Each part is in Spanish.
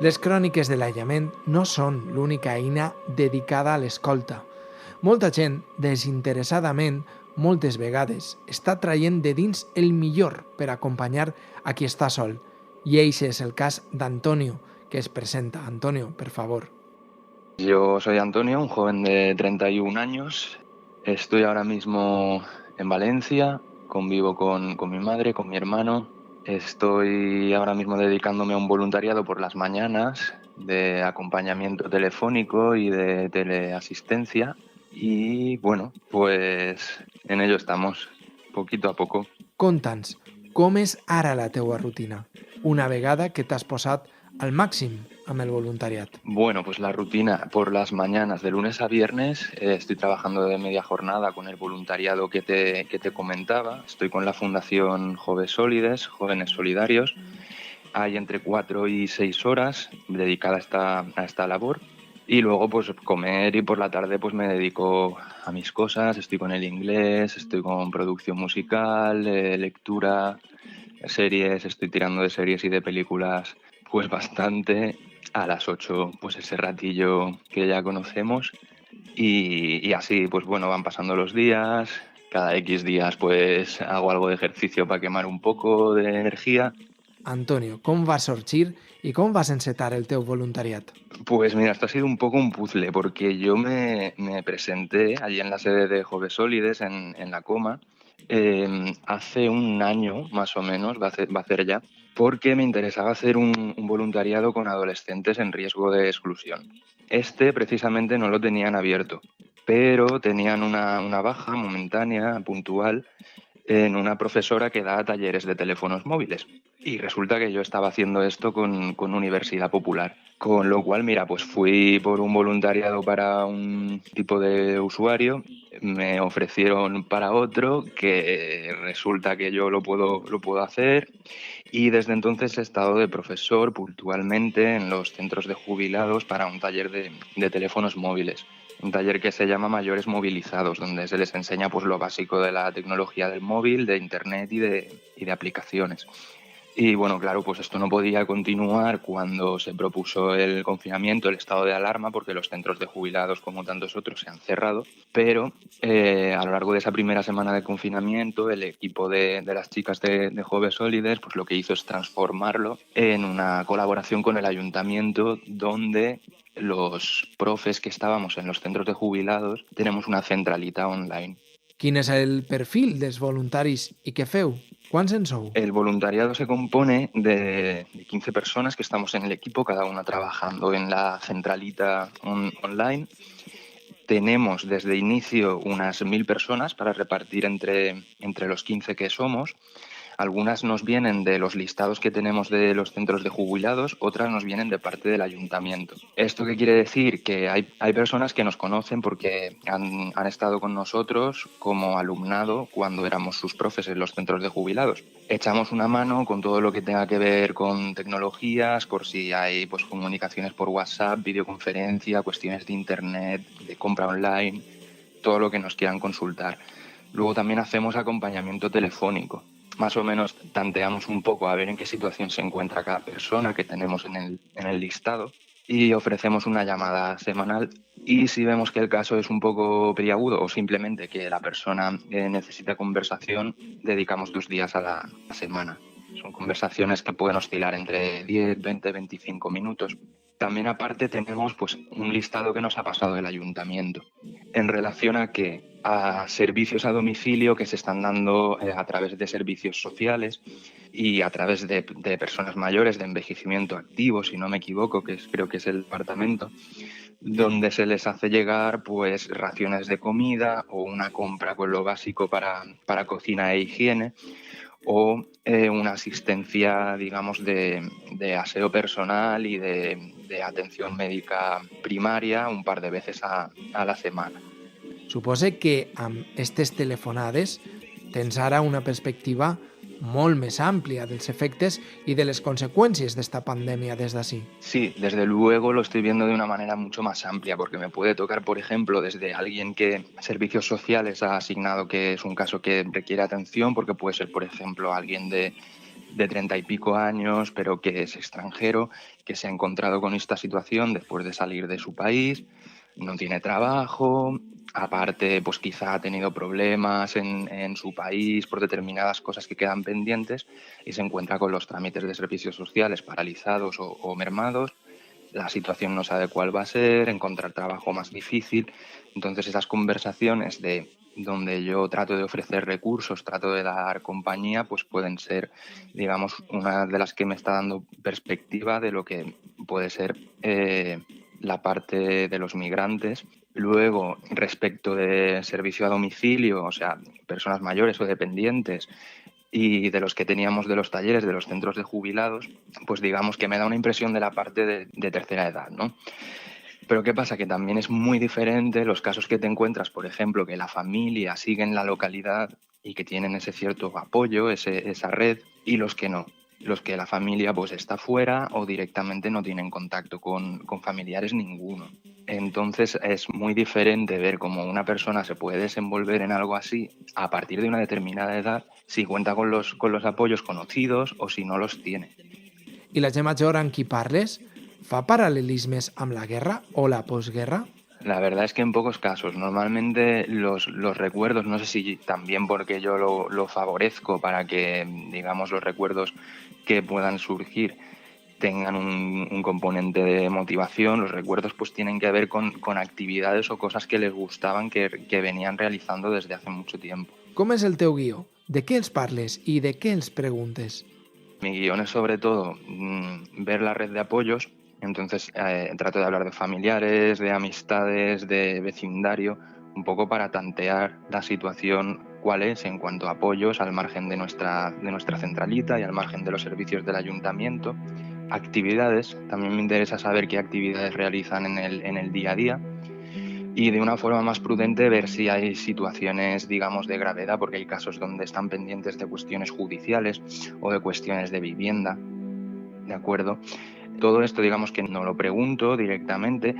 Les cròniques de l'aïllament no són l'única eina dedicada a l'escolta. Molta gent, desinteressadament, moltes vegades, està traient de dins el millor per acompanyar a qui està sol. I eixe és el cas d'Antonio, que es presenta. Antonio, per favor. Yo soy Antonio, un joven de 31 años. Estoy ahora mismo en Valencia, convivo con mi madre, con mi hermano. Estoy ahora mismo dedicándome a un voluntariado por las mañanas de acompañamiento telefónico y de teleasistencia. Y bueno, pues en ello estamos, poquito a poco. Conta'ns, com és ara la teua rutina, una vegada que t'has posat al màxim amb el voluntariat? Bueno, pues la rutina por las mañanas, de lunes a viernes, estoy trabajando de media jornada con el voluntariado que te comentaba. Estoy con la Fundación Joves Sólides, Jóvenes Solidarios. Hay entre 4 y 6 horas dedicadas a esta labor. Y luego pues comer y por la tarde pues me dedico a mis cosas. Estoy con el inglés, estoy con producción musical, lectura, series, estoy tirando de series y de películas pues bastante. A las 8 pues ese ratillo que ya conocemos y así pues bueno van pasando los días, cada X días pues hago algo de ejercicio para quemar un poco de energía. Antonio, com va sorgir i com vas encetar el teu voluntariat? Pues mira, esto ha sido un poco un puzzle porque yo me presenté allí en la sede de Joves Sólides en La Coma hace un año más o menos, va a hacer ya, porque me interesaba hacer un voluntariado con adolescentes en riesgo de exclusión. Este precisamente no lo tenían abierto, pero tenían una baja momentánea, puntual, en una profesora que da talleres de teléfonos móviles. Y resulta que yo estaba haciendo esto con Universidad Popular. Con lo cual, mira, pues fui por un voluntariado para un tipo de usuario, me ofrecieron para otro, que resulta que yo lo puedo hacer. Y desde entonces he estado de profesor puntualmente en los centros de jubilados para un taller de teléfonos móviles. Un taller que se llama Mayores Movilizados, donde se les enseña pues lo básico de la tecnología del móvil, de internet y de aplicaciones. Y bueno, claro, pues esto no podía continuar cuando se propuso el confinamiento, el estado de alarma, porque los centros de jubilados, como tantos otros, se han cerrado. Pero a lo largo de esa primera semana de confinamiento, el equipo de las chicas de Joves Sólides, pues lo que hizo es transformarlo en una colaboración con el ayuntamiento, donde los profes que estábamos en los centros de jubilados tenemos una centralita online. Quin és el perfil dels voluntaris i què feu? Quants en sou? El voluntariado se compone de 15 personas que estamos en el equipo, cada una trabajando en la centralita online. Tenemos desde inicio unas 1000 personas para repartir entre los 15 que somos. Algunas nos vienen de los listados que tenemos de los centros de jubilados, otras nos vienen de parte del ayuntamiento. ¿Esto qué quiere decir? Que hay personas que nos conocen porque han estado con nosotros como alumnado cuando éramos sus profes en los centros de jubilados. Echamos una mano con todo lo que tenga que ver con tecnologías, por si hay pues comunicaciones por WhatsApp, videoconferencia, cuestiones de internet, de compra online, todo lo que nos quieran consultar. Luego también hacemos acompañamiento telefónico. Más o menos tanteamos un poco a ver en qué situación se encuentra cada persona que tenemos en el listado y ofrecemos una llamada semanal. Y si vemos que el caso es un poco peliagudo o simplemente que la persona necesita conversación, dedicamos 2 días a la semana. Son conversaciones que pueden oscilar entre 10, 20, 25 minutos. También aparte tenemos pues un listado que nos ha pasado el ayuntamiento en relación a servicios a domicilio que se están dando a través de servicios sociales y a través de personas mayores de envejecimiento activo, si no me equivoco, creo que es el departamento, donde se les hace llegar pues raciones de comida o una compra con lo básico para cocina e higiene, o una asistencia, digamos, de aseo personal y de atención médica primaria un par de veces a la semana. Supose que amb aquestes telefonades tens ara una perspectiva molt més àmplia dels efectes i de les conseqüències d'esta pandèmia des d'ací. Sí, desde luego lo estoy viendo de una manera mucho más amplia, porque me puede tocar, por ejemplo, desde alguien que Servicios Sociales ha asignado que es un caso que requiere atención, porque puede ser, por ejemplo, alguien de de 30 y pico años, pero que es extranjero, que se ha encontrado con esta situación después de salir de su país, no tiene trabajo, aparte pues quizá ha tenido problemas en su país por determinadas cosas que quedan pendientes y se encuentra con los trámites de servicios sociales paralizados o mermados. La situación no sabe cuál va a ser, encontrar trabajo más difícil. Entonces esas conversaciones de donde yo trato de ofrecer recursos, trato de dar compañía, pues pueden ser, digamos, una de las que me está dando perspectiva de lo que puede ser la parte de los migrantes. Luego, respecto de servicio a domicilio, o sea, personas mayores o dependientes, y de los que teníamos de los talleres, de los centros de jubilados, pues digamos que me da una impresión de la parte de tercera edad, ¿no? Pero ¿qué pasa? Que también es muy diferente los casos que te encuentras, por ejemplo, que la familia sigue en la localidad y que tienen ese cierto apoyo, esa red, y los que no. Los que la familia pues está fuera o directamente no tienen contacto con familiares ninguno. Entonces es muy diferente ver cómo una persona se puede desenvolver en algo así a partir de una determinada edad si cuenta con los apoyos conocidos o si no los tiene. I la gent major amb qui parles fa paral·lelismes amb la guerra o la postguerra? La verdad es que en pocos casos. Normalmente los recuerdos, no sé si también porque yo lo favorezco para que, digamos, los recuerdos que puedan surgir tengan un componente de motivación. Los recuerdos pues tienen que ver con actividades o cosas que les gustaban que venían realizando desde hace mucho tiempo. Com és el teu guió? De què els parles i de què els preguntes? Mi guión es sobre todo ver la red de apoyos, entonces trato de hablar de familiares, de amistades, de vecindario, un poco para tantear la situación cuál es en cuanto a apoyos al margen de nuestra centralita y al margen de los servicios del ayuntamiento. Actividades, también me interesa saber qué actividades realizan en el día a día y de una forma más prudente ver si hay situaciones, digamos, de gravedad, porque hay casos donde están pendientes de cuestiones judiciales o de cuestiones de vivienda, ¿de acuerdo? Todo esto, digamos que no lo pregunto directamente,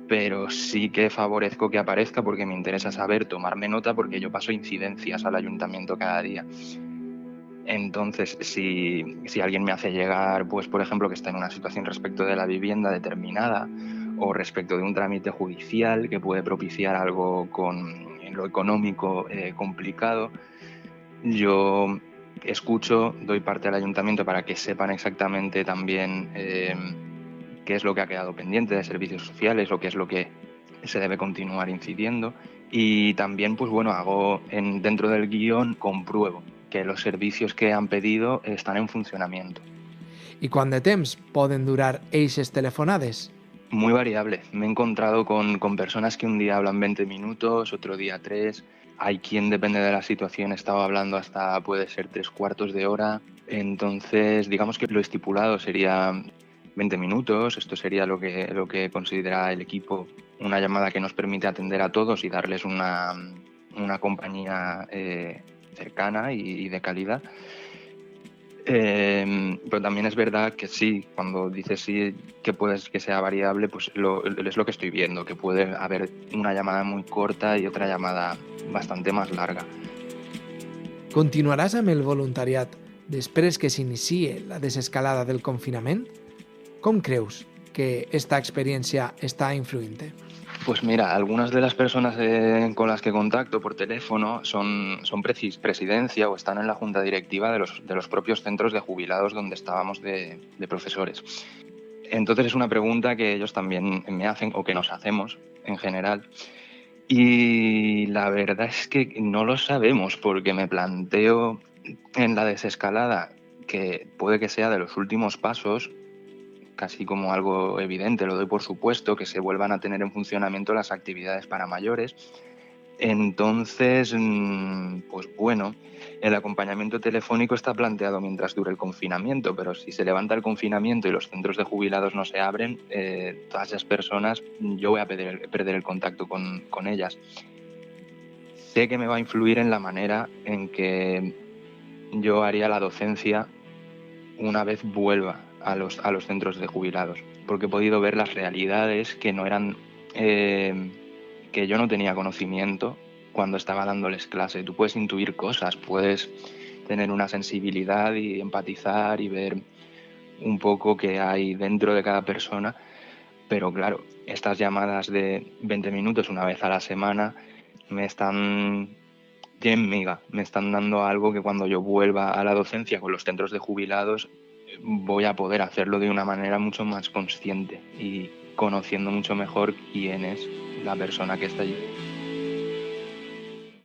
pero sí que favorezco que aparezca porque me interesa saber, tomarme nota, porque yo paso incidencias al ayuntamiento cada día. Entonces, si alguien me hace llegar, pues, por ejemplo, que está en una situación respecto de la vivienda determinada o respecto de un trámite judicial que puede propiciar algo en lo económico complicado, yo escucho, doy parte al ayuntamiento para que sepan exactamente también qué es lo que ha quedado pendiente de servicios sociales o qué es lo que se debe continuar incidiendo. Y también, pues bueno, dentro del guión compruebo que los servicios que han pedido están en funcionamiento. I quant de temps poden durar eixes telefonades? Muy variable. Me he encontrado con personas que un día hablan 20 minutos, otro día 3. Hay quien, depende de la situación, estaba hablando hasta puede ser 3/4 de hora. Entonces, digamos que lo estipulado sería 20 minutos. Esto sería lo que considera el equipo una llamada que nos permite atender a todos y darles una compañía cercana y de calidad. Pero también es verdad que sí, cuando dices sí que sea variable, pues es lo que estoy viendo, que puede haber una llamada muy corta y otra llamada bastante más larga. Continuaràs amb el voluntariat després que s'inicie la desescalada del confinament? Com creus que esta experiència està influint-te? Pues mira, algunas de las personas con las que contacto por teléfono son presidencia o están en la junta directiva de los propios centros de jubilados donde estábamos de profesores. Entonces es una pregunta que ellos también me hacen o que nos hacemos en general. Y la verdad es que no lo sabemos porque me planteo en la desescalada que puede que sea de los últimos pasos, casi como algo evidente, lo doy por supuesto, que se vuelvan a tener en funcionamiento las actividades para mayores. Entonces, pues bueno, el acompañamiento telefónico está planteado mientras dure el confinamiento, pero si se levanta el confinamiento y los centros de jubilados no se abren, todas esas personas, yo voy a perder el contacto con ellas. Sé que me va a influir en la manera en que yo haría la docencia una vez vuelva a los centros de jubilados, porque he podido ver las realidades que no eran, que yo no tenía conocimiento cuando estaba dándoles clase. Tú puedes intuir cosas, puedes tener una sensibilidad y empatizar y ver un poco qué hay dentro de cada persona. Pero claro, estas llamadas de 20 minutos una vez a la semana tienen miga, me están dando algo que cuando yo vuelva a la docencia con los centros de jubilados voy a poder hacerlo de una manera mucho más consciente y conociendo mucho mejor quién es la persona que está allí.